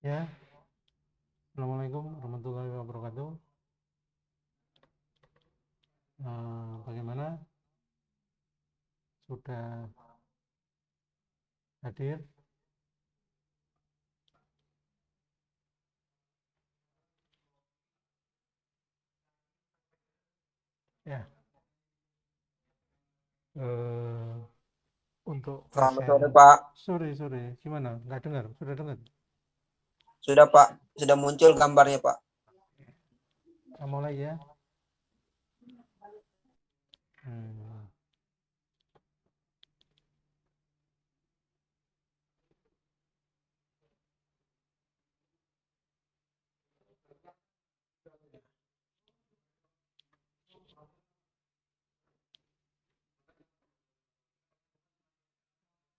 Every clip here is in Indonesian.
Ya, Assalamualaikum warahmatullahi wabarakatuh. Bagaimana? Sudah hadir? Ya, eh, untuk Selamat present sore, Pak. sore, gimana? Nggak dengar? Sudah dengar? Sudah, Pak. Sudah muncul gambarnya, Pak. Kita mulai ya. Hmm,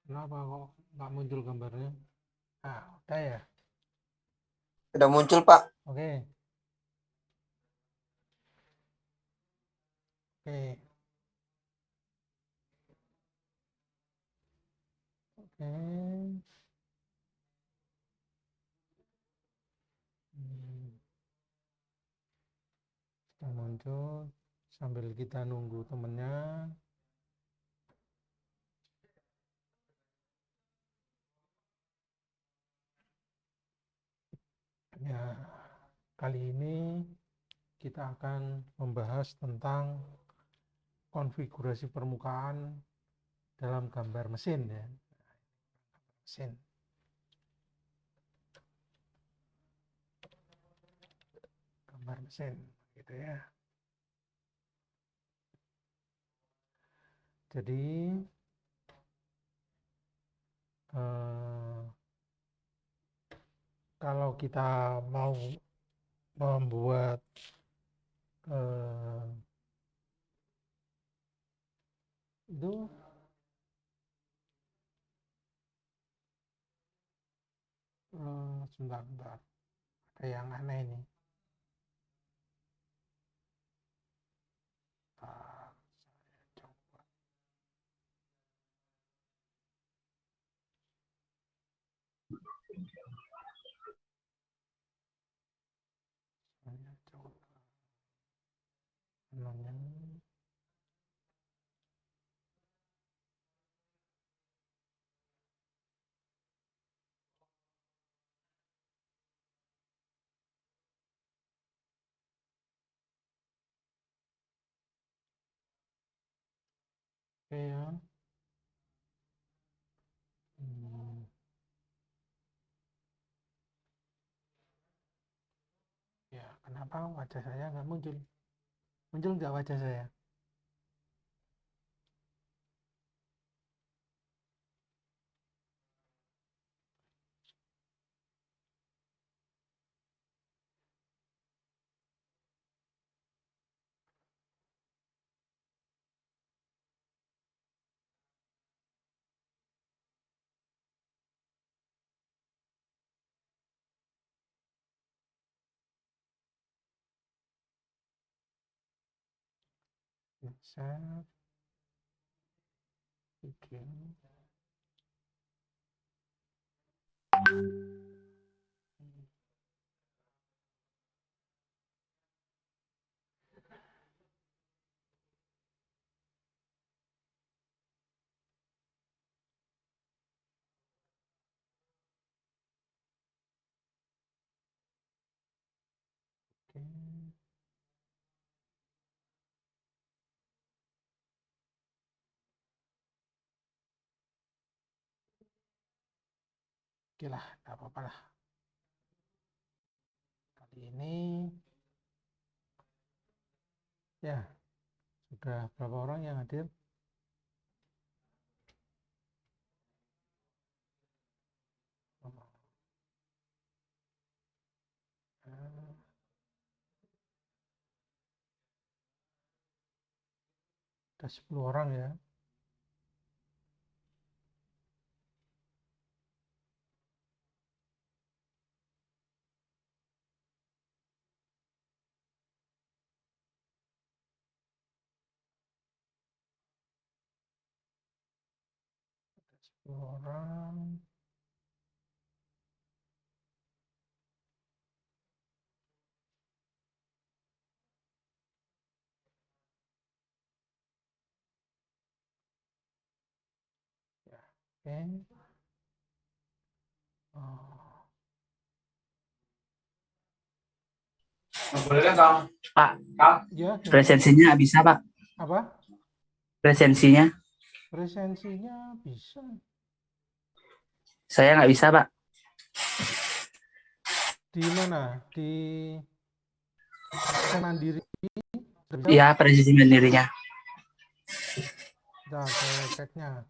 Kenapa kok nggak muncul gambarnya? Udah ya. Sudah muncul, Pak. Oke, oke, oke. Hmm, Sudah muncul. Sambil kita nunggu temennya. Ya, kali ini kita akan membahas tentang konfigurasi permukaan dalam gambar mesin ya. Mesin. Gambar mesin gitu ya. Jadi kalau kita mau membuat itu sebentar, ada yang aneh ini. Saya coba namanya. Oke ya. Ya, kenapa wajah saya nggak muncul? Muncul nggak wajah saya? Share video. Oke. Oke lah, nggak apa-apa lah. Kali ini ya sudah berapa orang yang hadir? Ada 10 orang ya. Ada 10 orang. Oke. Oh. Boleh kan, Kang? Pak, Ya, gimana? presensinya bisa, Pak? Apa? Presensinya? Presensinya bisa. Saya nggak bisa, Pak. Di mana? Di Mandiri. Bisa? Iya, presensi mandirinya. Nah, saya ceknya.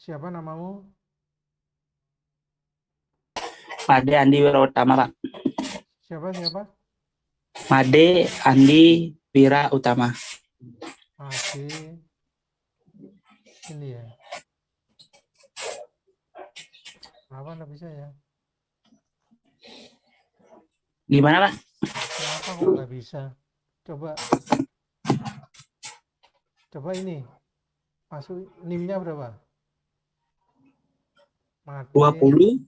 Siapa namamu? Made Andi Wirautama, Pak. Siapa? Made Andi Wirautama. Ade. Ini ya. Kenapa nggak bisa ya? Gimana, Pak? Kenapa kok nggak bisa? Coba ini. Masuk NIM-nya berapa? Made. 20,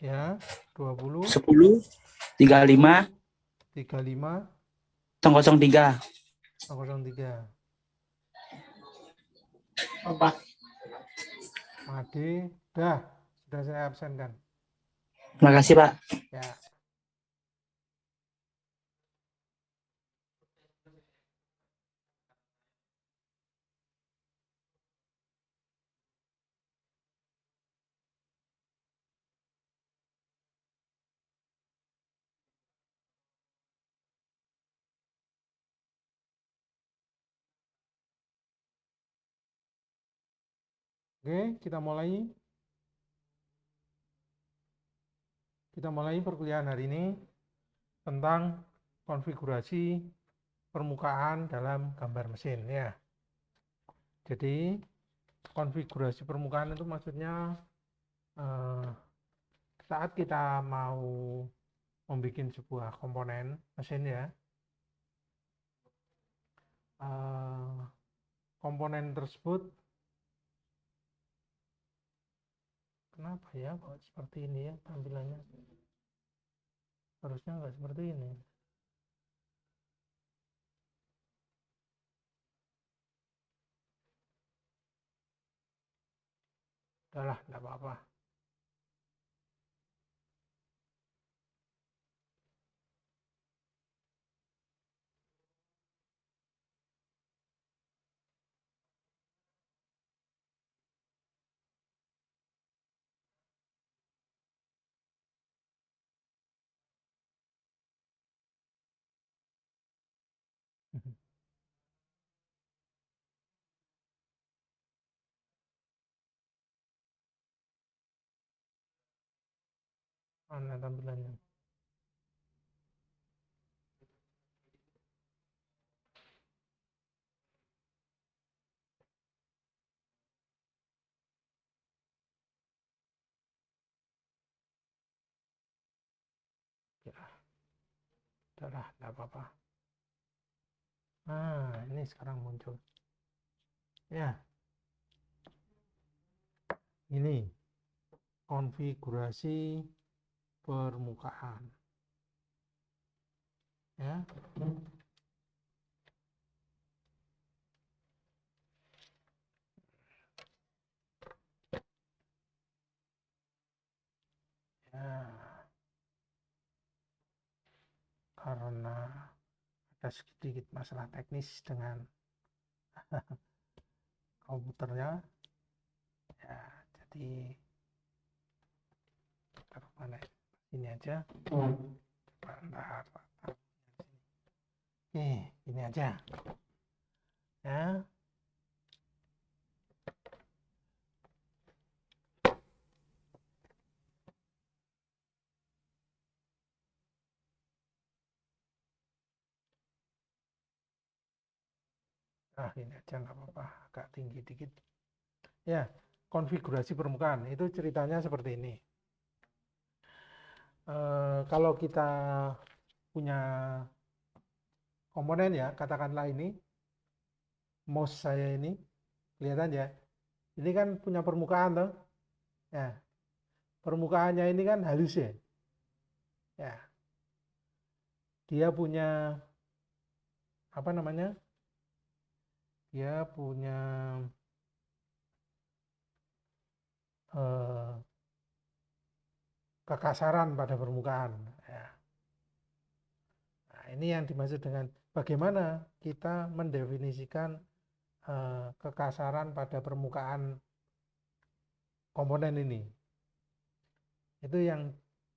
Ya, 20. 10, 35, 35. 003. 003. Apa? Made. Dah, sudah saya absenkan. Terima kasih, Pak. Ya. Oke, kita mulai. Kita mulai perkuliahan hari ini tentang konfigurasi permukaan dalam gambar mesin ya. Jadi konfigurasi permukaan itu maksudnya saat kita mau membuat sebuah komponen mesin ya, komponen tersebut kenapa ya kok seperti ini ya tampilannya, harusnya nggak seperti ini. Udahlah, nggak apa-apa. Mana tampilannya? Ya, udahlah, nggak apa-apa. Nah, ini sekarang muncul. Ya, ini konfigurasi permukaan. Ya. Ya, karena ada sedikit masalah teknis dengan komputernya, ya, jadi taruh mana? Ini aja. Bentar. Oke, ini aja. Ya. Nah, ini aja nggak apa-apa, agak tinggi dikit. Ya, konfigurasi permukaan itu ceritanya seperti ini. Kalau kita punya komponen ya, katakanlah ini mouse saya ini, kelihatan ya. Ini kan punya permukaan toh. Ya, permukaannya ini kan halus ya. Ya. Dia punya apa namanya? dia punya eh, kekasaran pada permukaan. Ya. Nah, ini yang dimaksud dengan bagaimana kita mendefinisikan kekasaran pada permukaan komponen ini. Itu yang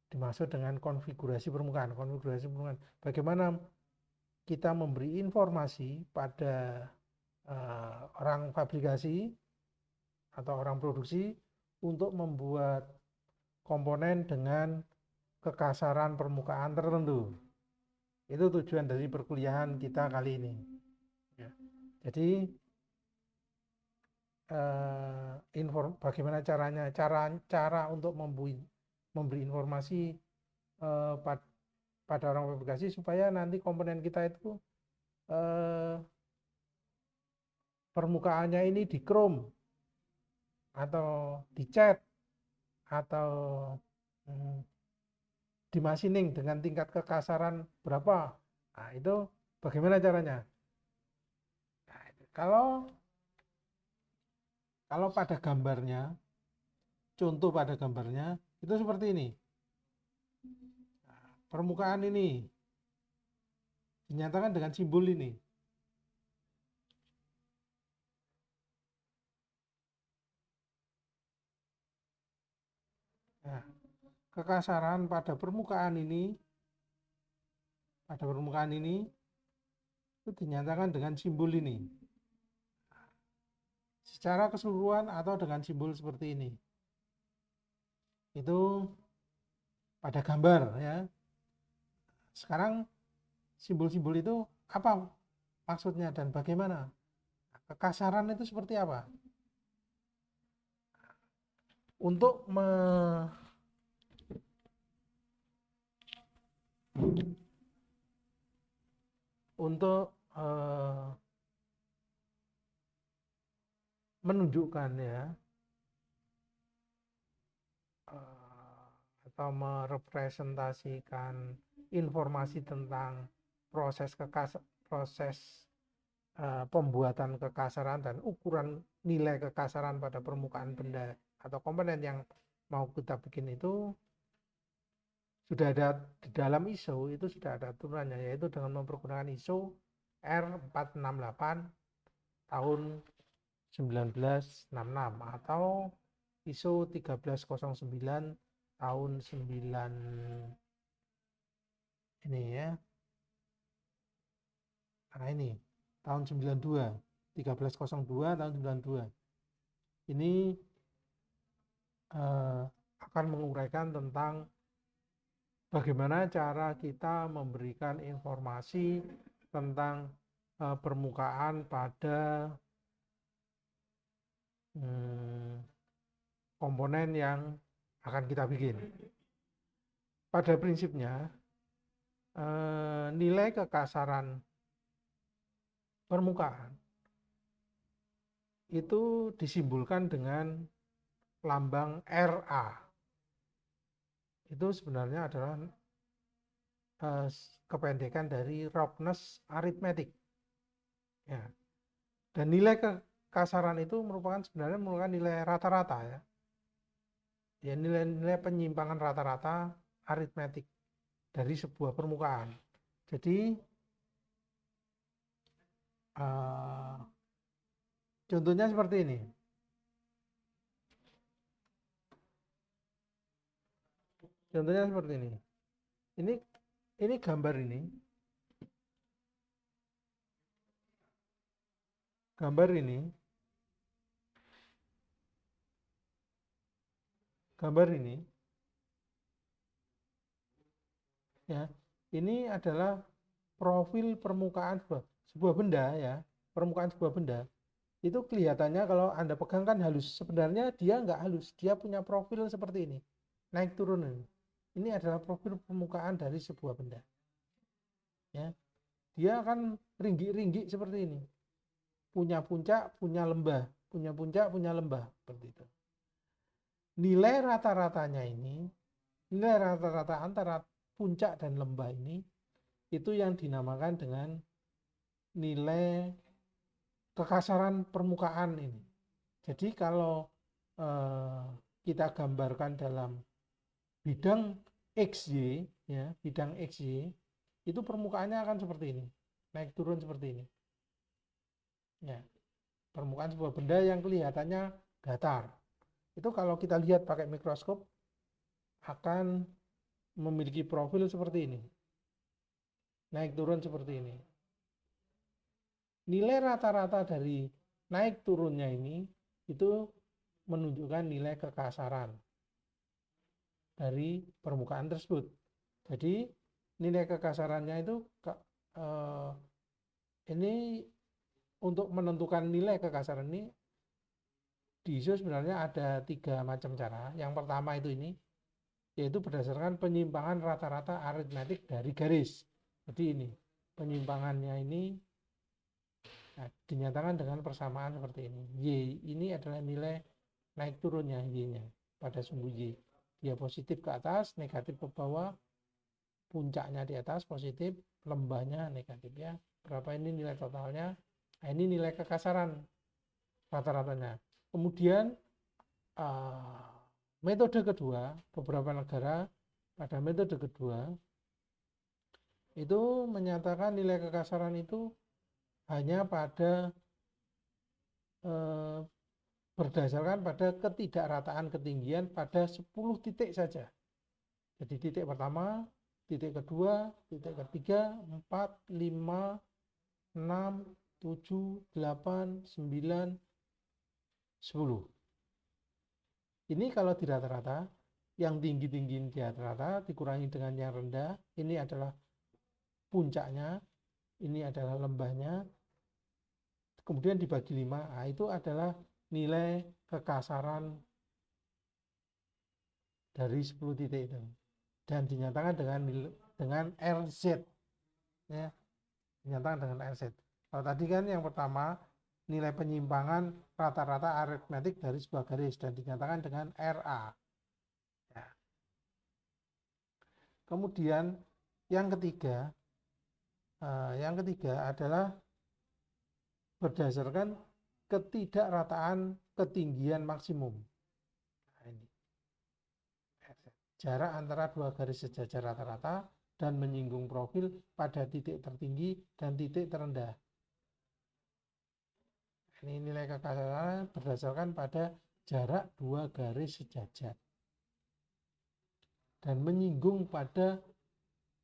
dimaksud dengan konfigurasi permukaan. Konfigurasi permukaan. Bagaimana kita memberi informasi pada orang fabrikasi atau orang produksi untuk membuat komponen dengan kekasaran permukaan tertentu. Itu tujuan dari perkuliahan kita kali ini. Ya. Jadi bagaimana caranya? Cara untuk memberi informasi pada orang fabrikasi supaya nanti komponen kita itu permukaannya ini di chrome atau dicat atau di machining dengan tingkat kekasaran berapa. Nah, itu bagaimana caranya? Nah, kalau pada gambarnya, contoh pada gambarnya itu seperti ini. Nah, permukaan ini dinyatakan dengan simbol ini. Nah, kekasaran pada permukaan ini itu dinyatakan dengan simbol ini. Secara keseluruhan atau dengan simbol seperti ini. Itu pada gambar ya. Sekarang simbol-simbol itu apa maksudnya dan bagaimana? Kekasaran itu seperti apa? Untuk menunjukkan ya atau merepresentasikan informasi tentang proses pembuatan kekasaran dan ukuran nilai kekasaran pada permukaan benda atau komponen yang mau kita bikin itu sudah ada di dalam ISO, itu sudah ada aturannya, yaitu dengan mempergunakan ISO R468 tahun 1966 atau ISO 1309 tahun 9 ini ya. Nah ini tahun 92, 1302 tahun 92. Ini akan menguraikan tentang bagaimana cara kita memberikan informasi tentang permukaan pada komponen yang akan kita bikin. Pada prinsipnya nilai kekasaran permukaan itu disimbolkan dengan lambang RA. Itu sebenarnya adalah kependekan dari roughness arithmetic. Ya. Dan nilai kekasaran itu sebenarnya merupakan nilai rata-rata ya. Ya, nilai-nilai penyimpangan rata-rata aritmetik dari sebuah permukaan. Jadi contohnya seperti ini. Contohnya seperti ini. Ini gambar ini. Gambar ini ya. Ini adalah profil permukaan sebuah benda ya. Permukaan sebuah benda. Itu kelihatannya kalau Anda pegang kan halus. Sebenarnya dia nggak halus. Dia punya profil seperti ini. Naik turun ini. Ini adalah profil permukaan dari sebuah benda. Ya. Dia akan ringgik-ringgik seperti ini. Punya puncak, punya lembah. Punya puncak, punya lembah. Seperti itu. Nilai rata-ratanya ini, nilai rata-rata antara puncak dan lembah ini, itu yang dinamakan dengan nilai kekasaran permukaan ini. Jadi kalau kita gambarkan dalam bidang XY, ya, bidang XY, itu permukaannya akan seperti ini, naik turun seperti ini. Ya, permukaan sebuah benda yang kelihatannya datar. Itu kalau kita lihat pakai mikroskop akan memiliki profil seperti ini. Naik turun seperti ini. Nilai rata-rata dari naik turunnya ini itu menunjukkan nilai kekasaran dari permukaan tersebut. Jadi nilai kekasarannya itu ini untuk menentukan nilai kekasaran ini di ISO sebenarnya ada 3 macam cara. Yang pertama itu ini, yaitu berdasarkan penyimpangan rata-rata aritmetik dari garis. Jadi ini penyimpangannya ini dinyatakan dengan persamaan seperti ini. Y ini adalah nilai naik turunnya Y-nya pada sumbu Y. Dia positif ke atas, negatif ke bawah, puncaknya di atas positif, lembahnya negatif ya. Berapa ini nilai totalnya? Nah, ini nilai kekasaran rata-ratanya. Kemudian metode kedua, beberapa negara pada metode kedua itu menyatakan nilai kekasaran itu hanya pada berdasarkan pada ketidakrataan ketinggian pada 10 titik saja. Jadi titik pertama, titik kedua, titik ketiga, 4, 5, 6, 7, 8, 9, 10. Ini kalau di rata-rata, yang tinggi-tinggi di rata-rata dikurangi dengan yang rendah, ini adalah puncaknya, ini adalah lembahnya, kemudian dibagi 5, nah itu adalah nilai kekasaran dari 10 titik itu. Dan dinyatakan dengan RZ. Ya, dinyatakan dengan RZ. Kalau tadi kan yang pertama, nilai penyimpangan rata-rata aritmetik dari sebuah garis dan dinyatakan dengan RA. Ya. Kemudian yang ketiga adalah berdasarkan ketidakrataan ketinggian maksimum. Nah, ini. Jarak antara dua garis sejajar rata-rata dan menyinggung profil pada titik tertinggi dan titik terendah. Ini nilai kekasaran berdasarkan pada jarak dua garis sejajar dan menyinggung pada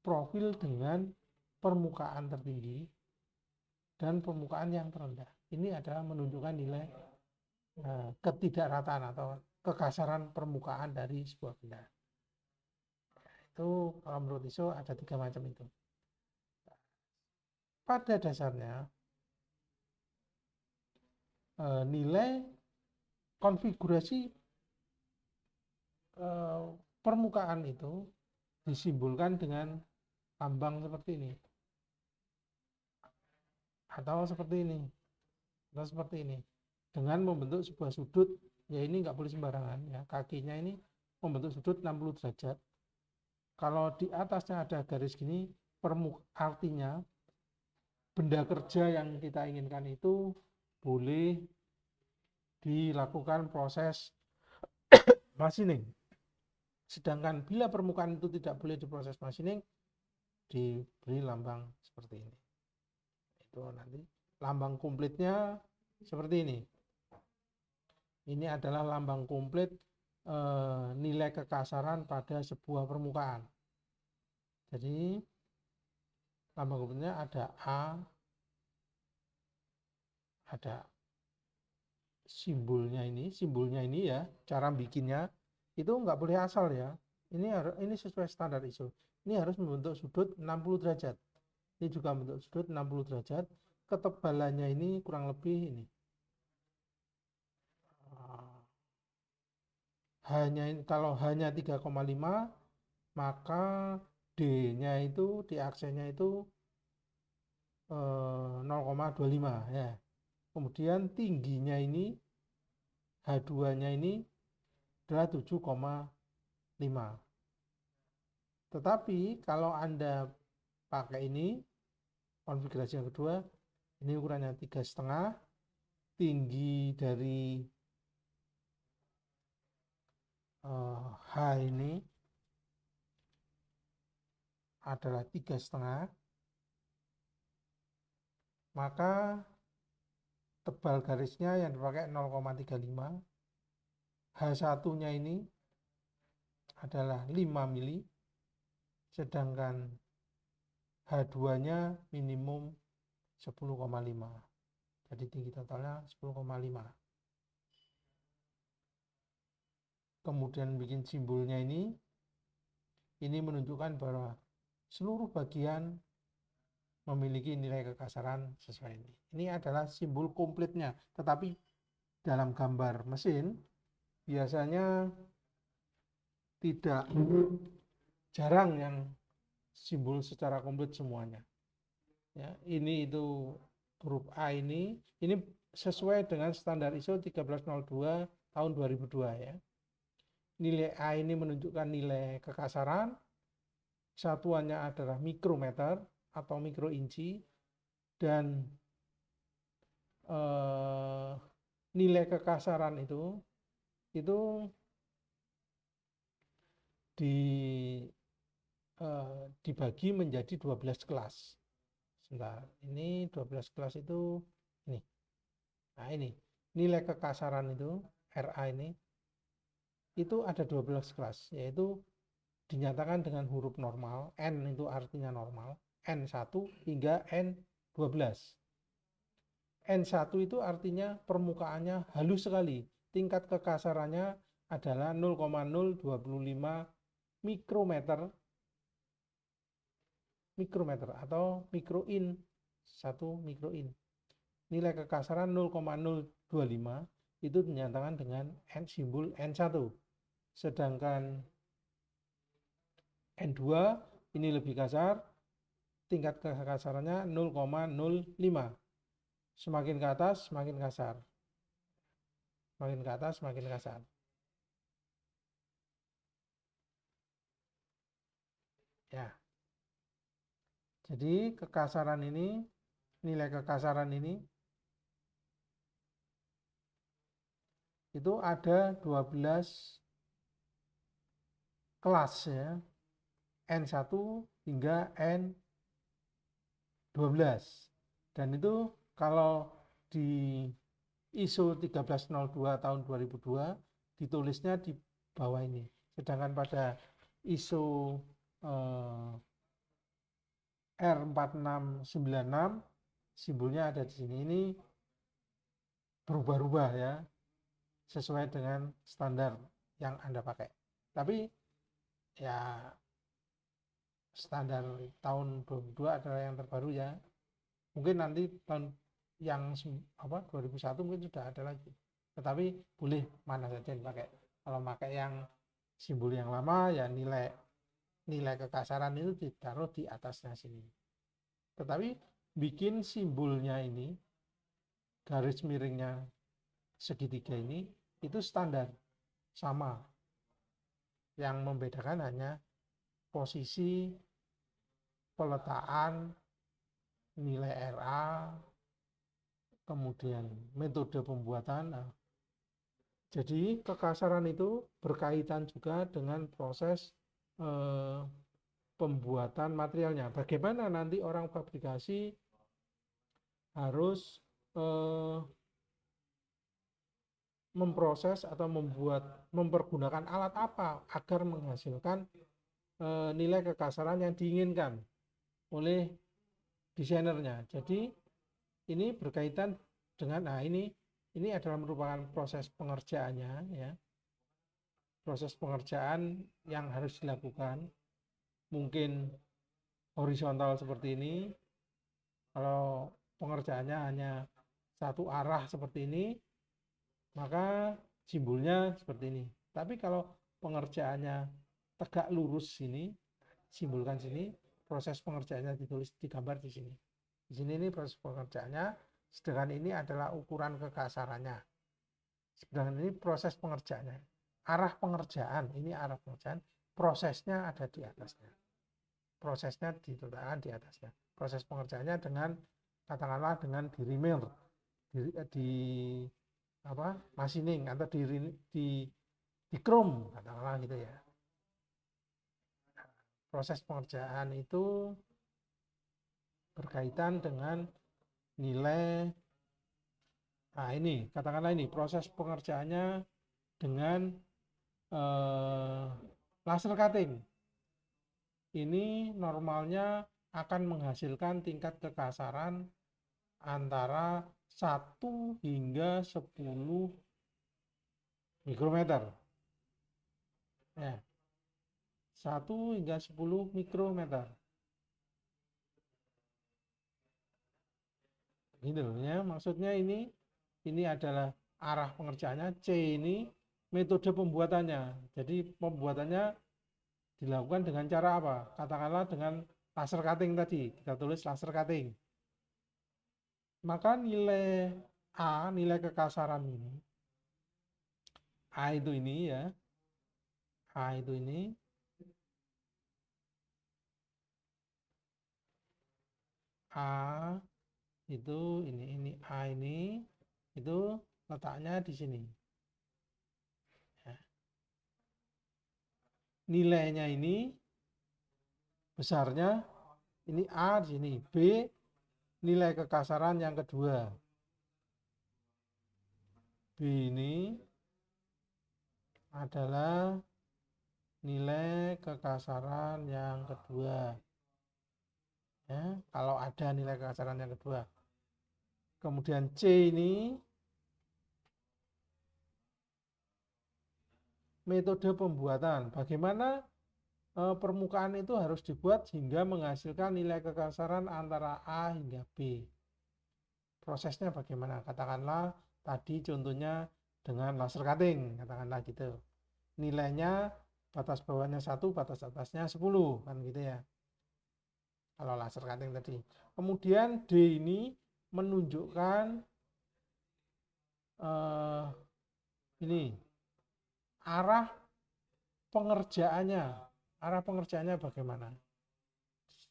profil dengan permukaan tertinggi dan permukaan yang terendah. Ini adalah menunjukkan nilai ketidakrataan atau kekasaran permukaan dari sebuah benda. Itu kalau menurut ISO ada 3 macam itu. Pada dasarnya nilai konfigurasi permukaan itu disimbolkan dengan lambang seperti ini atau seperti ini atau seperti ini dengan membentuk sebuah sudut, ya ini nggak boleh sembarangan ya, kakinya ini membentuk sudut 60 derajat. Kalau di atasnya ada garis gini, artinya benda kerja yang kita inginkan itu boleh dilakukan proses machining. Sedangkan bila permukaan itu tidak boleh diproses machining, diberi lambang seperti ini. Itu nanti lambang komplitnya seperti ini. Ini adalah lambang komplit nilai kekasaran pada sebuah permukaan. Jadi lambang komplitnya ada A, ada simbolnya ini ya, cara bikinnya itu nggak boleh asal ya. Ini sesuai standar ISO. Ini harus membentuk sudut 60 derajat. Ini juga membentuk sudut 60 derajat. Ketebalannya ini kurang lebih ini. Kalau hanya 3,5 maka D-nya itu di aksennya itu 0,25 ya. Kemudian tingginya ini H2-nya ini adalah 7,5. Tetapi kalau Anda pakai ini konfigurasi yang kedua, ini ukurannya 3,5, tinggi dari H ini adalah 3,5, maka tebal garisnya yang dipakai 0,35, H1-nya ini adalah 5 mili, sedangkan H2-nya minimum 10,5. Jadi tinggi totalnya 10,5. Kemudian bikin simbolnya ini menunjukkan bahwa seluruh bagian memiliki nilai kekasaran sesuai ini. Ini adalah simbol komplitnya, tetapi dalam gambar mesin biasanya tidak jarang yang simbol secara komplit semuanya. Ya, ini itu huruf A ini sesuai dengan standar ISO 1302 tahun 2002 ya. Nilai A ini menunjukkan nilai kekasaran, satuannya adalah mikrometer atau mikroinci, dan nilai kekasaran itu dibagi menjadi 12 kelas. Sebentar, ini 12 kelas itu ini. Nah, ini nilai kekasaran itu RA ini itu ada 12 kelas, yaitu dinyatakan dengan huruf normal, N itu artinya normal, N1 hingga N12. N1 itu artinya permukaannya halus sekali, tingkat kekasarannya adalah 0,025 mikrometer atau mikroin, 1 mikroin. Nilai kekasaran 0,025 itu dinyatakan dengan simbol N1. Sedangkan N2 ini lebih kasar, tingkat kekasarannya 0,05. Semakin ke atas semakin kasar. Semakin ke atas semakin kasar. Ya. Jadi kekasaran ini, nilai kekasaran ini itu ada 12 kelas ya, N1 hingga N12. Dan itu kalau di ISO 1302 tahun 2002 ditulisnya di bawah ini. Sedangkan pada ISO R4696 simbolnya ada di sini. Ini berubah-ubah ya, sesuai dengan standar yang Anda pakai. Tapi ya standar tahun 2002 adalah yang terbaru ya. Mungkin nanti tahun yang 2001 mungkin sudah ada lagi. Tetapi boleh mana saja yang dipakai. Kalau pakai yang simbol yang lama ya nilai kekasaran itu ditaruh di atasnya sini. Tetapi bikin simbolnya ini, garis miringnya segitiga ini, itu standar, sama. Yang membedakan hanya posisi peletakan nilai RA, kemudian metode pembuatan. Jadi kekasaran itu berkaitan juga dengan proses pembuatan materialnya. Bagaimana nanti orang fabrikasi harus memproses atau mempergunakan alat apa agar menghasilkan nilai kekasaran yang diinginkan oleh desainernya. Jadi ini berkaitan dengan ini adalah merupakan proses pengerjaannya ya. Proses pengerjaan yang harus dilakukan mungkin horizontal seperti ini. Kalau pengerjaannya hanya satu arah seperti ini, maka simbolnya seperti ini. Tapi kalau pengerjaannya tegak lurus sini, simbolkan sini, proses pengerjaannya ditulis digambar di sini. Di sini ini proses pengerjaannya, sedangkan ini adalah ukuran kekasarannya. Sedangkan ini proses pengerjaannya. Arah pengerjaan, ini arah pengerjaan, prosesnya ada di atasnya. Prosesnya diletakkan di atasnya. Proses pengerjaannya dengan katakanlah dengan dirimer di apa machining atau di chrome katakanlah gitu ya. Proses pengerjaan itu berkaitan dengan nilai. Nah ini katakanlah ini proses pengerjaannya dengan laser cutting. Ini normalnya akan menghasilkan tingkat kekasaran antara 1 hingga 10 mikrometer. Ya. 1 hingga 10 mikrometer. Gitu ya, maksudnya ini adalah arah pengerjaannya, C ini metode pembuatannya. Jadi pembuatannya dilakukan dengan cara apa? Katakanlah dengan laser cutting tadi, kita tulis laser cutting. Maka nilai A, nilai kekasaran ini, A itu ini ya, A itu ini, A itu ini A ini, itu letaknya di sini. Ya. Nilainya ini besarnya ini A di sini, B nilai kekasaran yang kedua, B ini adalah nilai kekasaran yang kedua. Ya, kalau ada nilai kekasaran yang kedua. Kemudian C ini metode pembuatan. Bagaimana permukaan itu harus dibuat hingga menghasilkan nilai kekasaran antara A hingga B. Prosesnya bagaimana? Katakanlah tadi contohnya dengan laser cutting, katakanlah gitu. Nilainya batas bawahnya 1, batas atasnya 10, kan gitu ya. Kalau laser cutting tadi. Kemudian D ini menunjukkan ini arah pengerjaannya. Arah pengerjaannya bagaimana?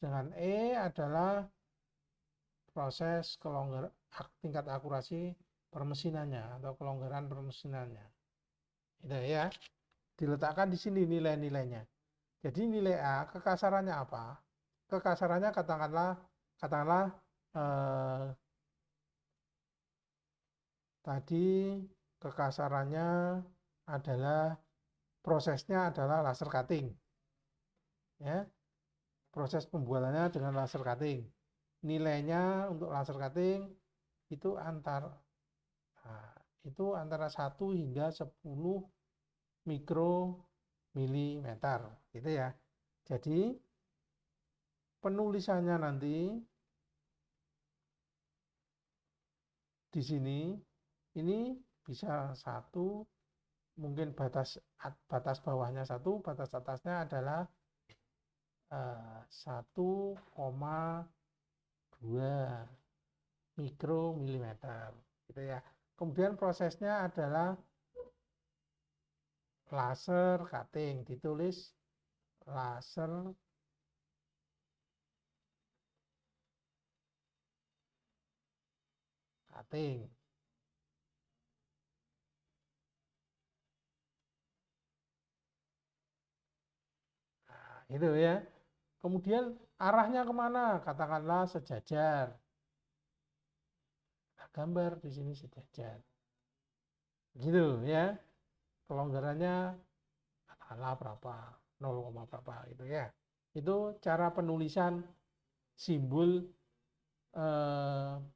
Dengan E adalah proses tingkat akurasi permesinannya atau kelonggaran permesinannya. Itu ya. Diletakkan di sini nilai-nilainya. Jadi nilai A kekasarannya apa? Kekasarannya katakanlah tadi kekasarannya adalah prosesnya adalah laser cutting. Ya. Proses pembuatannya dengan laser cutting. Nilainya untuk laser cutting itu antara 1 hingga 10 mikromilimeter gitu ya. Jadi penulisannya nanti di sini ini bisa 1, mungkin batas bawahnya 1, batas atasnya adalah 1,2 mikromilimeter gitu ya. Kemudian prosesnya adalah laser cutting, ditulis laser cutting. Nah, itu ya. Kemudian arahnya kemana? Katakanlah sejajar. Nah, gambar di sini sejajar. Gitu ya. Kelonggarannya katakanlah berapa? 0, berapa gitu ya. Itu cara penulisan simbol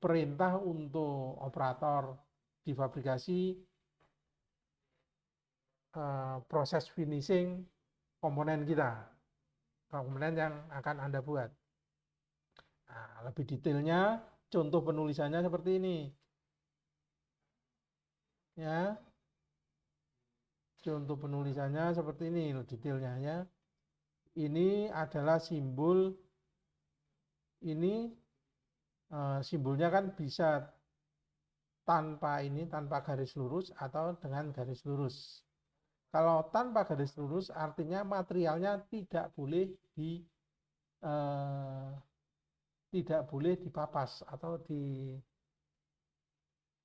perintah untuk operator di fabrikasi proses finishing komponen kita, komponen yang akan Anda buat. Nah, lebih detailnya contoh penulisannya seperti ini ya, contoh penulisannya seperti ini detailnya ya. Ini adalah simbol, ini simbolnya kan bisa tanpa garis lurus atau dengan garis lurus. Kalau tanpa garis lurus artinya materialnya tidak boleh dipapas atau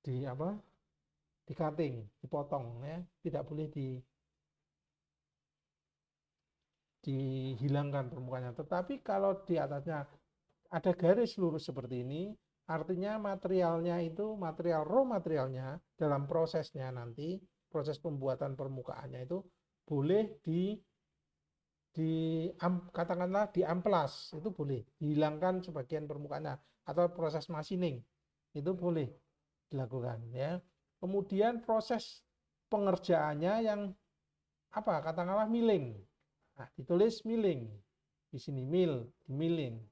di apa? Di cutting, dipotong ya, tidak boleh dihilangkan permukaannya. Tetapi kalau di atasnya ada garis lurus seperti ini, artinya materialnya itu raw materialnya dalam prosesnya nanti, proses pembuatan permukaannya itu boleh katakanlah diamplas, itu boleh dihilangkan sebagian permukaannya, atau proses machining itu boleh dilakukan ya. Kemudian proses pengerjaannya yang apa, katakanlah milling, nah, ditulis milling di sini, milling.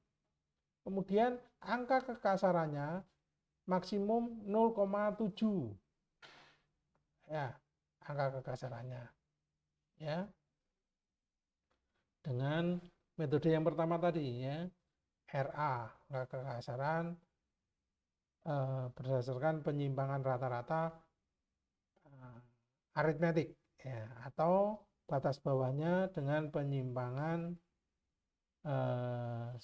Kemudian angka kekasarannya maksimum 0,7 ya, angka kekasarannya ya, dengan metode yang pertama tadi ya, RA, angka kekasaran berdasarkan penyimpangan rata-rata aritmetik ya, atau batas bawahnya dengan penyimpangan 10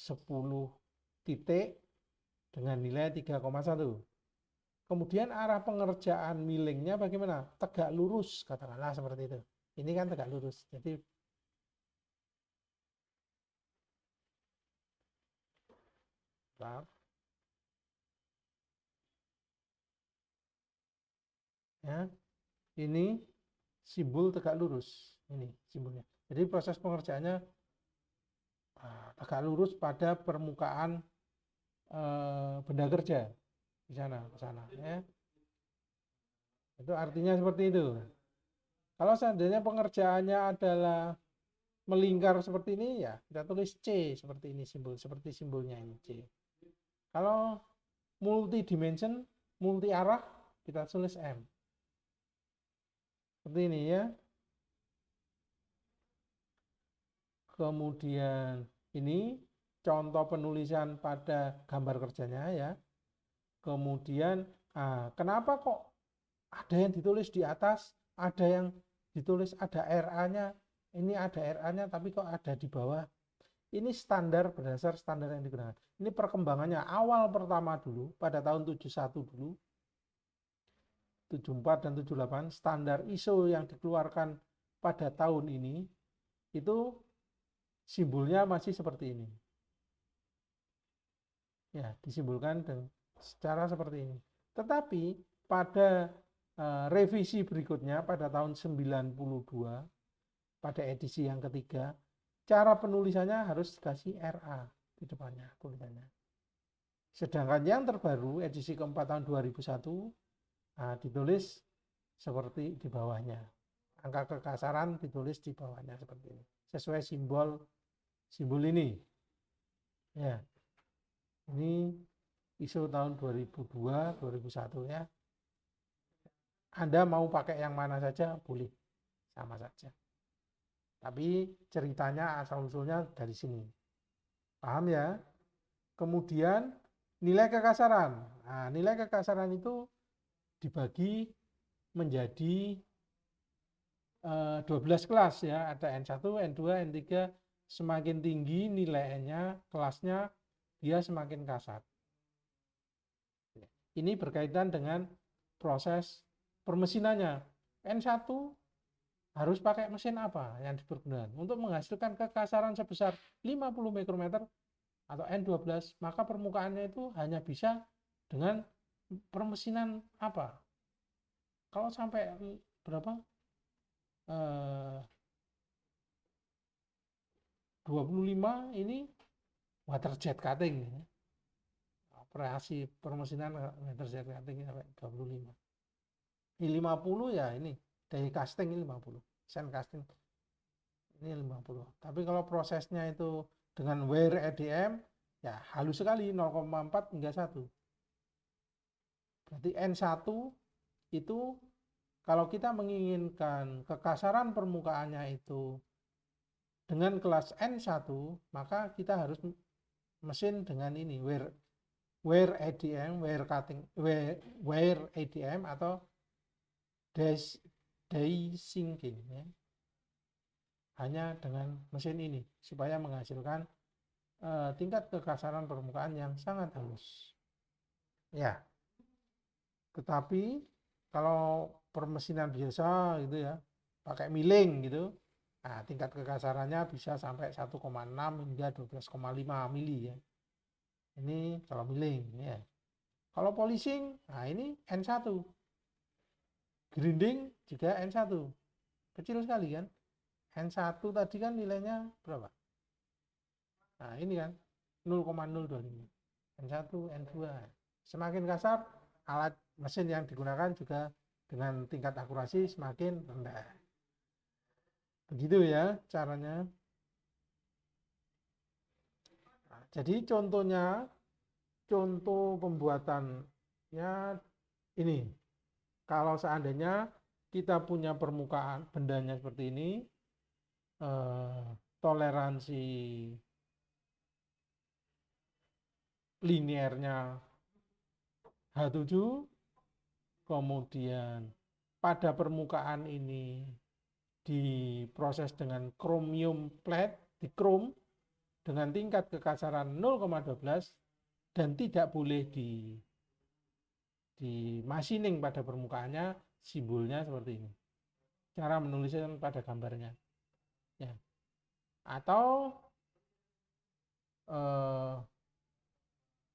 titik dengan nilai 3,1. Kemudian arah pengerjaan millingnya bagaimana? Tegak lurus, katakanlah seperti itu. Ini kan tegak lurus. Jadi ya, ini simbol tegak lurus. Ini simbolnya. Jadi proses pengerjaannya tegak lurus pada permukaan benda kerja di sana, ke sana ya. Itu artinya seperti itu. Kalau seandainya pengerjaannya adalah melingkar seperti ini, ya kita tulis C seperti ini, seperti simbolnya ini C. Kalau multi dimension, multi arah, kita tulis M. Seperti ini ya. Kemudian ini contoh penulisan pada gambar kerjanya ya. Kemudian kenapa kok ada yang ditulis di atas, ada yang ditulis ada RA-nya, ini ada RA-nya tapi kok ada di bawah. Ini standar, berdasar standar yang digunakan. Ini perkembangannya awal pertama dulu pada tahun 71 dulu, 74 dan 78, standar ISO yang dikeluarkan pada tahun ini itu simbolnya masih seperti ini. Ya, disimbolkan dengan secara seperti ini. Tetapi pada revisi berikutnya pada tahun 92, pada edisi yang ketiga, cara penulisannya harus dikasih RA di depannya tulisannya. Sedangkan yang terbaru edisi keempat tahun 2001 ditulis seperti di bawahnya. Angka kekasaran ditulis di bawahnya seperti ini. Sesuai simbol ini. Ya. Ini ISO tahun 2002, 2001 ya. Anda mau pakai yang mana saja boleh, sama saja. Tapi ceritanya asal-usulnya dari sini. Paham ya? Kemudian nilai kekasaran. Nah, nilai kekasaran itu dibagi menjadi 12 kelas ya. Ada N1, N2, N3. Semakin tinggi nilainya, kelasnya, dia semakin kasar. Ini berkaitan dengan proses permesinannya. N1 harus pakai mesin apa yang dipergunakan untuk menghasilkan kekasaran sebesar 50 mikrometer atau N12, maka permukaannya itu hanya bisa dengan permesinan apa. Kalau sampai berapa? 25 ini water jet cutting. Operasi permesinan water jet cutting sampai 25. Ini 50 ya ini dari casting ini 50. Sand casting ini 50. Tapi kalau prosesnya itu dengan wire EDM ya halus sekali 0,4 hingga 1. Berarti N1 itu kalau kita menginginkan kekasaran permukaannya itu dengan kelas N1, maka kita harus mesin dengan ini wire EDM, wire EDM atau desinking ya. Hanya dengan mesin ini supaya menghasilkan tingkat kekasaran permukaan yang sangat halus. Ya. Tetapi kalau permesinan biasa gitu ya, pakai milling gitu, nah tingkat kekasarannya bisa sampai 1,6 hingga 12,5 mili ya. Ini kalau milling ya. Kalau polishing, nah ini N1. Grinding juga N1. Kecil sekali kan. N1 tadi kan nilainya berapa? Nah ini kan 0,025. N1, N2. Semakin kasar, alat mesin yang digunakan juga dengan tingkat akurasi semakin rendah. Begitu ya caranya. Nah, jadi contoh pembuatan ya ini. Kalau seandainya kita punya permukaan bendanya seperti ini, toleransi linearnya H7, kemudian pada permukaan ini diproses dengan chromium plate, di chrome dengan tingkat kekasaran 0,12 dan tidak boleh di machining pada permukaannya, simbolnya seperti ini. Cara menulisnya pada gambarnya. Ya. Atau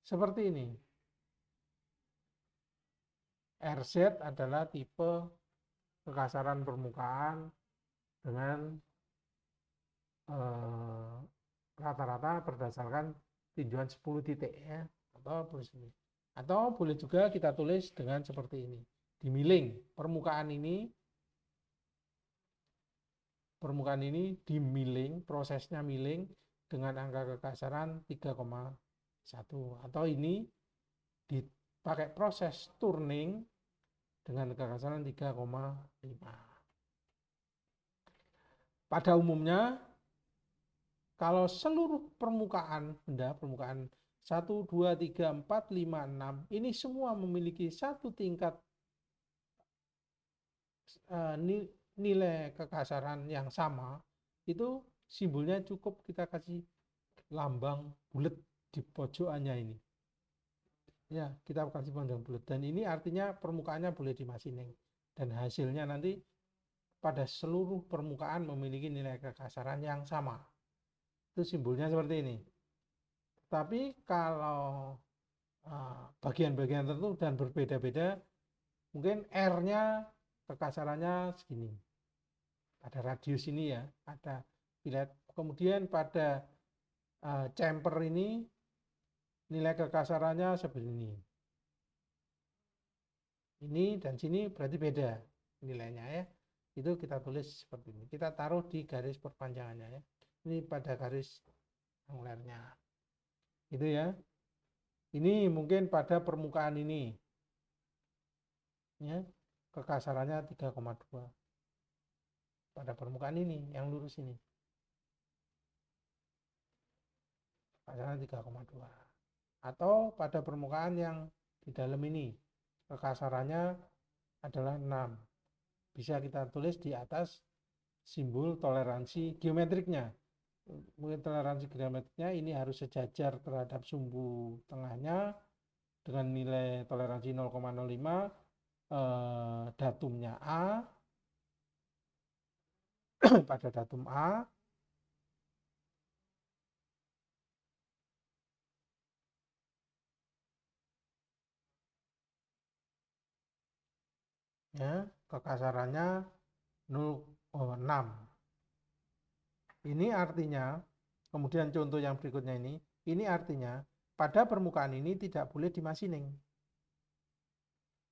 seperti ini. RZ adalah tipe kekasaran permukaan dengan rata-rata berdasarkan tinjauan 10 titik ya, atau boleh juga kita tulis dengan seperti ini. Di milling permukaan ini di milling, prosesnya milling dengan angka kekasaran 3,1, atau ini dipakai proses turning dengan kekasaran 3,5. Pada umumnya kalau seluruh permukaan benda, permukaan 1, 2, 3, 4, 5, 6 ini semua memiliki satu tingkat nilai kekasaran yang sama, itu simbolnya cukup kita kasih lambang bulat di pojokannya ini. Ya, kita kasih lambang bulat, dan ini artinya permukaannya boleh dimachining dan hasilnya nanti pada seluruh permukaan memiliki nilai kekasaran yang sama. Itu simbolnya seperti ini. Tapi kalau bagian-bagian tertentu dan berbeda-beda, mungkin R-nya kekasarannya segini. Pada radius ini ya, ada pilot. Kemudian pada chamber ini nilai kekasarannya seperti ini. Ini dan sini berarti beda nilainya ya. Itu kita tulis seperti ini. Kita taruh di garis perpanjangannya ya. Ini pada garis angulernya. Itu ya. Ini mungkin pada permukaan ini. Ya, kekasarannya 3,2. Pada permukaan ini yang lurus ini. Kekasarannya 3,2. Atau pada permukaan yang di dalam ini kekasarannya adalah 6. Bisa kita tulis di atas simbol toleransi geometriknya. Mungkin toleransi geometriknya ini harus sejajar terhadap sumbu tengahnya dengan nilai toleransi 0,05, datumnya A, pada datum A ya, kekasarannya 0,6. Ini artinya, kemudian contoh yang berikutnya ini artinya pada permukaan ini tidak boleh dimachining.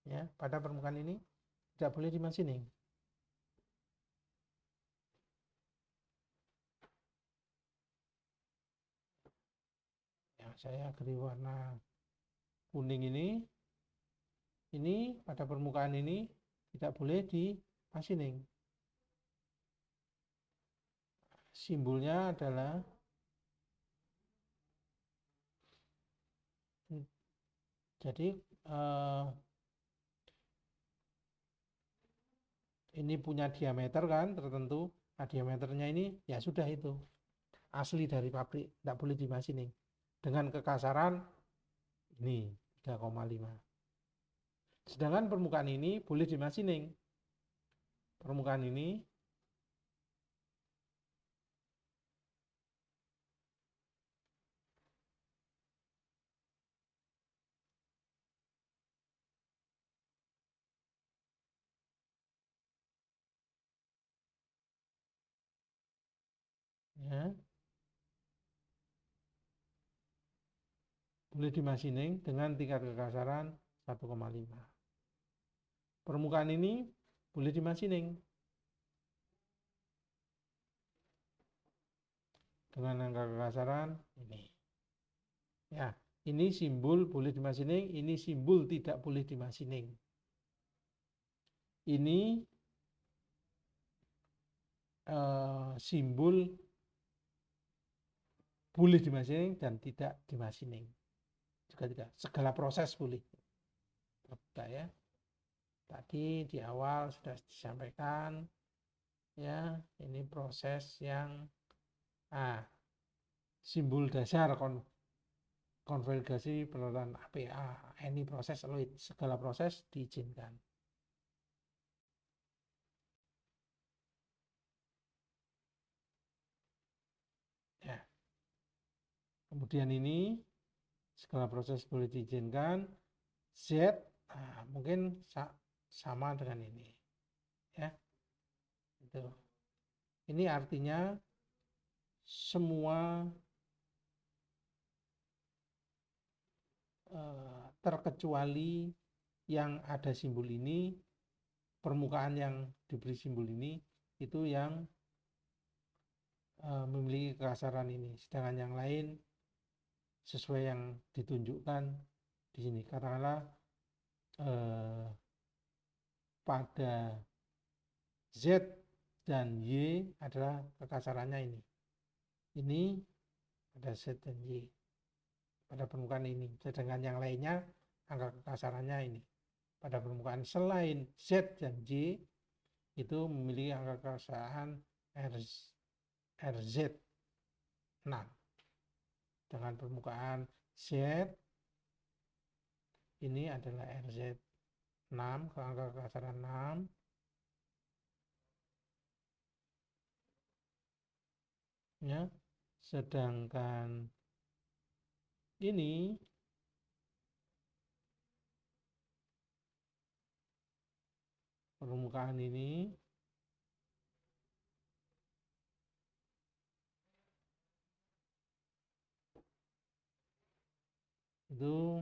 Ya, pada permukaan ini tidak boleh dimachining. Ya, saya beri warna kuning ini pada permukaan ini tidak boleh dimachining. Simbolnya adalah jadi ini punya diameter kan tertentu. Nah, diameternya ini ya sudah itu asli dari pabrik, tidak boleh dimachining. Dengan kekasaran ini 3,5. Sedangkan permukaan ini boleh dimasining. Permukaan ini ya, boleh dimasining dengan tingkat kekasaran 1,5. Permukaan ini boleh dimasining dengan angka kekasaran ini. Ya, ini simbol boleh dimasining, ini simbol tidak boleh dimasining. Ini simbol boleh dimasining dan tidak dimasining. Juga tidak. Segala proses boleh. Terbuka ya. Tadi di awal sudah disampaikan ya, ini proses yang simbol dasar konvergasi penerapan APA. Ini proses fluid, segala proses diizinkan. Ya. Kemudian ini segala proses boleh diizinkan. Z mungkin sama dengan ini. Ya. Itu. Ini artinya semua terkecuali yang ada simbol ini, permukaan yang diberi simbol ini itu yang memiliki kekasaran ini, sedangkan yang lain sesuai yang ditunjukkan di sini. Katakanlah pada Z dan Y adalah kekasarannya ini. Ini pada Z dan Y pada permukaan ini, sedangkan yang lainnya angka kekasarannya ini. Pada permukaan selain Z dan Y itu memiliki angka kekasaran RZ 6. Dengan permukaan Z ini adalah RZ 6, angka kekasaran 6 ya. Sedangkan ini permukaan ini itu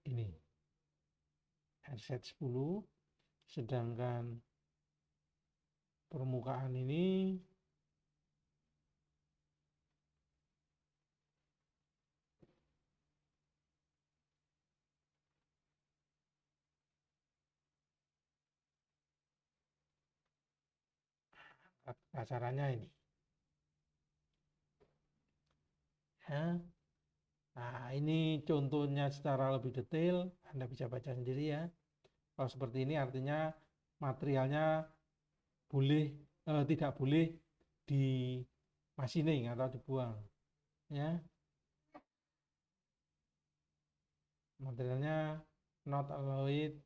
ini RZ 10, sedangkan permukaan ini kasarannya ini ya. Nah, ini contohnya secara lebih detail, Anda bisa baca sendiri ya. Kalau seperti ini artinya materialnya tidak boleh di machining atau dibuang ya. Materialnya not allowed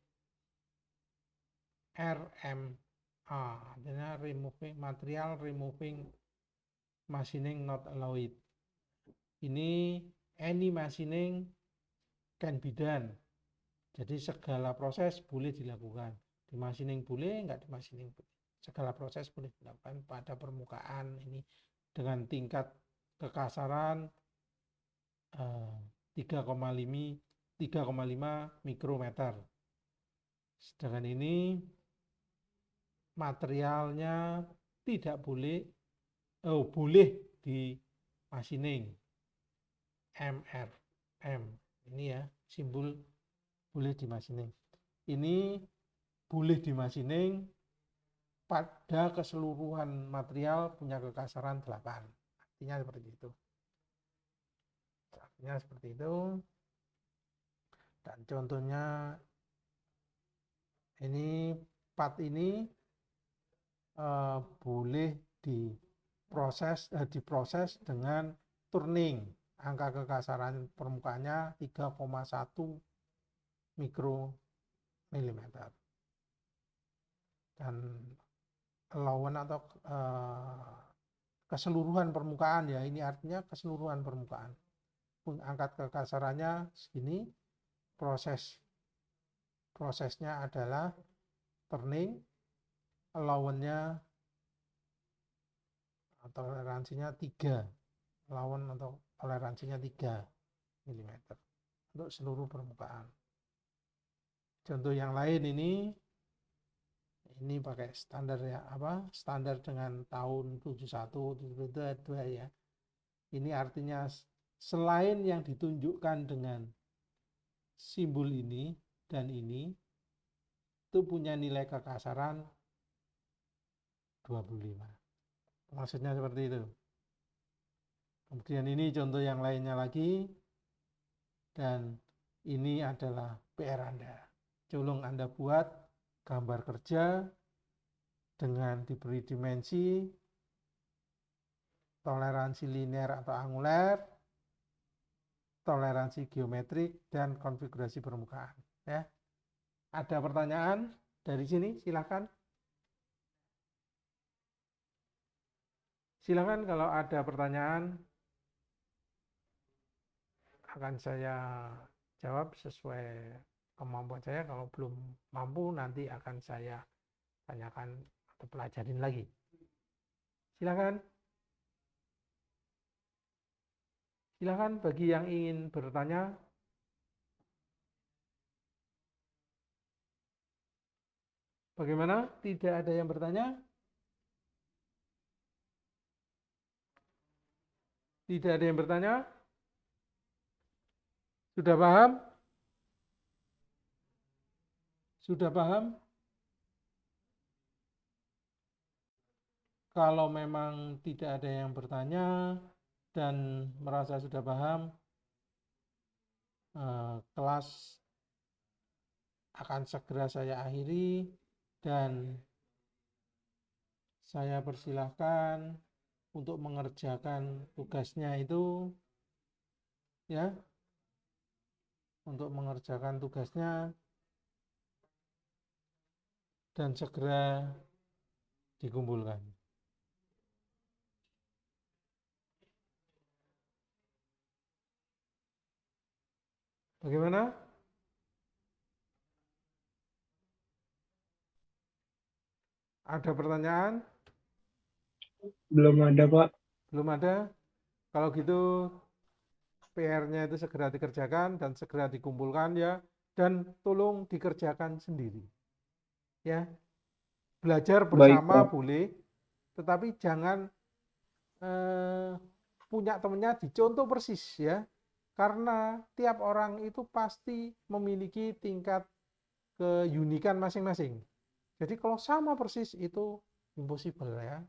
RMA, artinya material removing machining not allowed. Ini any machining can be done. Jadi segala proses boleh dilakukan. Di machining boleh, enggak di machining boleh. Segala proses boleh dilakukan pada permukaan ini dengan tingkat kekasaran 3,5 mikrometer. Sedangkan ini materialnya tidak boleh, boleh di machining MRM. Ini ya, simbol boleh di machining. Ini boleh di machining pada keseluruhan material punya kekasaran 8. Artinya seperti itu. Artinya seperti itu. Dan contohnya ini part ini boleh diproses dengan turning. Angka kekasaran permukaannya 3,1 mikromilimeter. Dan allowance atau keseluruhan permukaan ya, ini artinya keseluruhan permukaan. Angkat kekasarannya segini, prosesnya adalah turning, allowance-nya toleransinya 3, allowance atau toleransinya 3 mm untuk seluruh permukaan. Contoh yang lain ini pakai standar ya, standar dengan tahun 71 72 ya. Ini artinya selain yang ditunjukkan dengan simbol ini dan ini itu punya nilai kekasaran 25. Maksudnya seperti itu. Kemudian ini contoh yang lainnya lagi, dan ini adalah PR Anda. Colong Anda buat gambar kerja dengan diberi dimensi, toleransi linear atau anguler, toleransi geometrik, dan konfigurasi permukaan. Ya. Ada pertanyaan dari sini? Silakan. Silakan kalau ada pertanyaan akan saya jawab sesuai kemampuan saya. Kalau belum mampu nanti akan saya tanyakan atau pelajarin lagi. Silakan. Silakan bagi yang ingin bertanya. Bagaimana? Tidak ada yang bertanya? Tidak ada yang bertanya? Sudah paham? Sudah paham? Kalau memang tidak ada yang bertanya dan merasa sudah paham, kelas akan segera saya akhiri dan saya persilahkan untuk mengerjakan tugasnya itu, ya, untuk mengerjakan tugasnya dan segera dikumpulkan. Bagaimana? Ada pertanyaan? Belum ada, Pak. Belum ada? Kalau gitu PR-nya itu segera dikerjakan dan segera dikumpulkan ya, dan tolong dikerjakan sendiri. Ya. Belajar bersama Baik, Pak. boleh, tetapi jangan punya temennya dicontoh persis ya. Karena tiap orang itu pasti memiliki tingkat keunikan masing-masing. Jadi kalau sama persis itu impossible ya.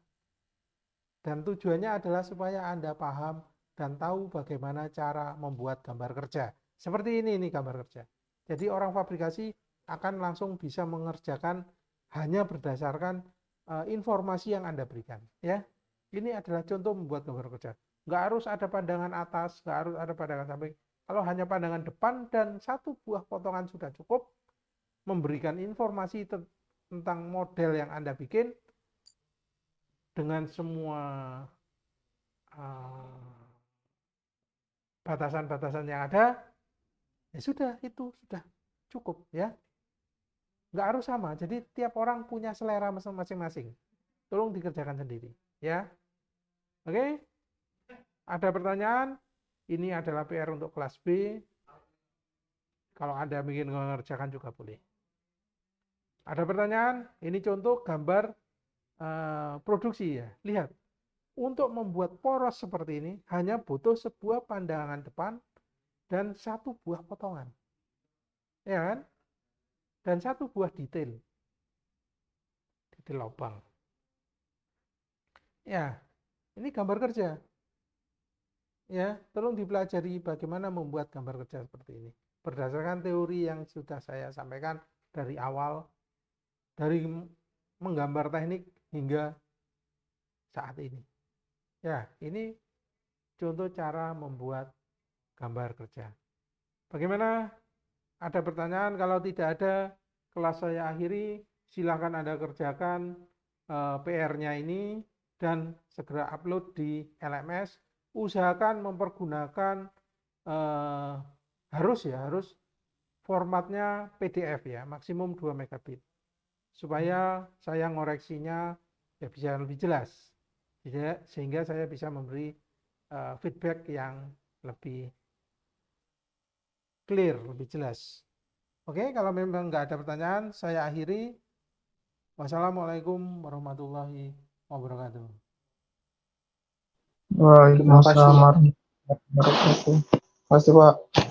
Dan tujuannya adalah supaya Anda paham dan tahu bagaimana cara membuat gambar kerja. Seperti ini gambar kerja. Jadi orang fabrikasi akan langsung bisa mengerjakan hanya berdasarkan informasi yang Anda berikan. Ya, ini adalah contoh membuat gambar kerja. Nggak harus ada pandangan atas, nggak harus ada pandangan samping. Kalau hanya pandangan depan dan satu buah potongan sudah cukup memberikan informasi tentang model yang Anda bikin dengan semua batasan-batasan yang ada, ya sudah, itu sudah cukup ya. Nggak harus sama, jadi tiap orang punya selera masing-masing. Tolong dikerjakan sendiri ya. Oke, ada pertanyaan? Ini adalah PR untuk kelas B. Kalau Anda ingin mengerjakan juga boleh. Ada pertanyaan? Ini contoh gambar produksi ya. Lihat, untuk membuat poros seperti ini hanya butuh sebuah pandangan depan dan satu buah potongan, ya kan? Dan satu buah detail lubang. Ya, ini gambar kerja. Ya, tolong dipelajari bagaimana membuat gambar kerja seperti ini berdasarkan teori yang sudah saya sampaikan dari awal, dari menggambar teknik hingga saat ini. Ya, ini contoh cara membuat gambar kerja. Bagaimana? ada pertanyaan? Kalau tidak ada, kelas saya akhiri. Silakan Anda kerjakan PR-nya ini dan segera upload di LMS. Usahakan mempergunakan harus formatnya PDF ya, maksimum 2 megabit. Supaya saya ngoreksinya ya bisa lebih jelas. Sehingga saya bisa memberi feedback yang lebih clear, lebih jelas. Oke, kalau memang nggak ada pertanyaan, saya akhiri. Wassalamualaikum warahmatullahi wabarakatuh. Waalaikumsalam warahmatullahi wabarakatuh. Terima kasih, Pak.